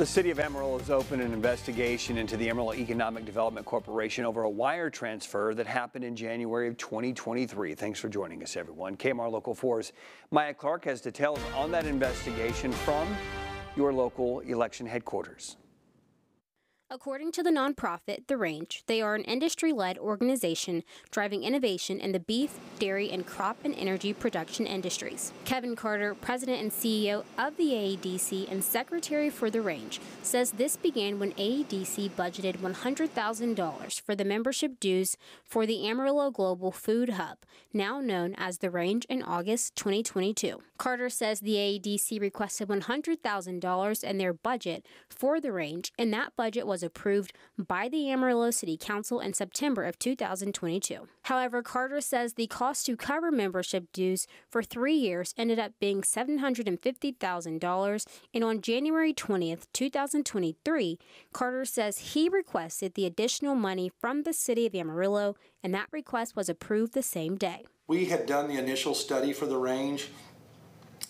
The City of Amarillo has opened an investigation into the Amarillo Economic Development Corporation over a wire transfer that happened in January of 2023. Thanks for joining us, everyone. KMR Local 4's Maya Clark has details on that investigation from your local election headquarters. According to the nonprofit, The Range, they are an industry-led organization driving innovation in the beef, dairy, and crop and energy production industries. Kevin Carter, president and CEO of the AEDC and secretary for The Range, says this began when AEDC budgeted $100,000 for the membership dues for the Amarillo Global Food Hub, now known as The Range, in August 2022. Carter says the AEDC requested $100,000 in their budget for The Range, and that budget was approved by the Amarillo City Council in September of 2022. However, Carter says the cost to cover membership dues for 3 years ended up being $750,000, and on January 20th, 2023, Carter says he requested the additional money from the City of Amarillo, and that request was approved the same day. We had done the initial study for The Range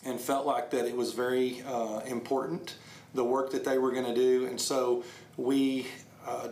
and felt like that it was very important, the work that they were going to do, and so we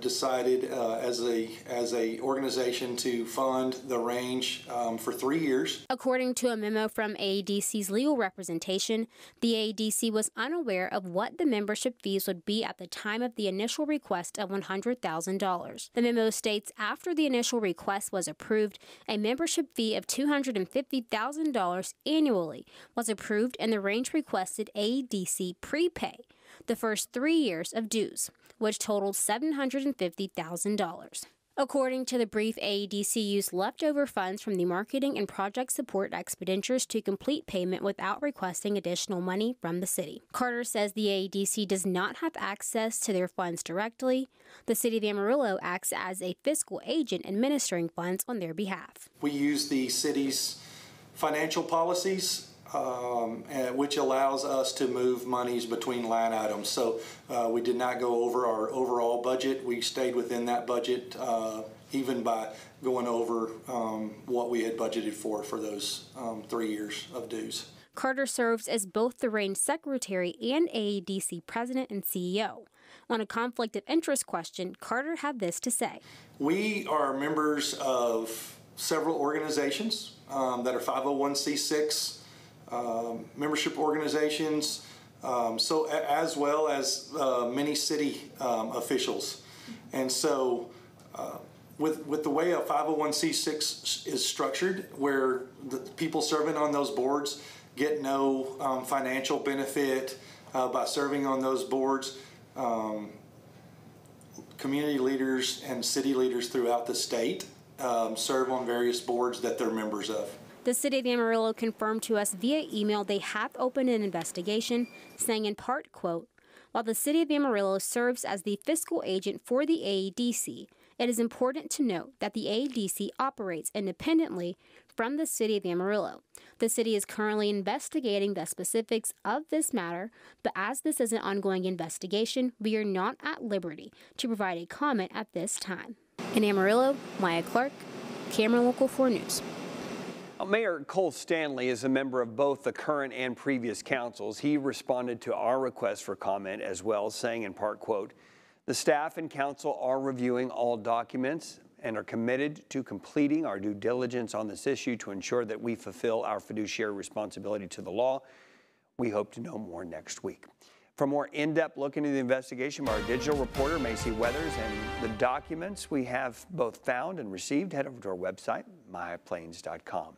decided as a organization to fund The Range for 3 years. According to a memo from AEDC's legal representation, the AEDC was unaware of what the membership fees would be at the time of the initial request of $100,000. The memo states after the initial request was approved, a membership fee of $250,000 annually was approved, and The Range requested AEDC prepay the first 3 years of dues, which totaled $750,000. According to the brief, AEDC used leftover funds from the marketing and project support expenditures to complete payment without requesting additional money from the city. Carter says the AEDC does not have access to their funds directly. The City of Amarillo acts as a fiscal agent administering funds on their behalf. We use the city's financial policies, which allows us to move monies between line items. So we did not go over our overall budget. We stayed within that budget, even by going over what we had budgeted for those 3 years of dues. Carter serves as both The Range secretary and AEDC president and CEO. On a conflict of interest question, Carter had this to say. We are members of several organizations that are 501c6 membership organizations, so as well as many city officials. And so with the way a 501c6 is structured, where the people serving on those boards get no financial benefit by serving on those boards, community leaders and city leaders throughout the state serve on various boards that they're members of. The City of Amarillo confirmed to us via email they have opened an investigation, saying in part, quote, "While the City of Amarillo serves as the fiscal agent for the AEDC, it is important to note that the AEDC operates independently from the City of Amarillo. The city is currently investigating the specifics of this matter, but as this is an ongoing investigation, we are not at liberty to provide a comment at this time." In Amarillo, Maya Clark, KMR Local 4 News. Mayor Cole Stanley is a member of both the current and previous councils. He responded to our request for comment as well, saying in part, quote, "The staff and council are reviewing all documents and are committed to completing our due diligence on this issue to ensure that we fulfill our fiduciary responsibility to the law. We hope to know more next week." For a more in-depth look into the investigation by our digital reporter, Macy Weathers, and the documents we have both found and received, head over to our website, myplains.com.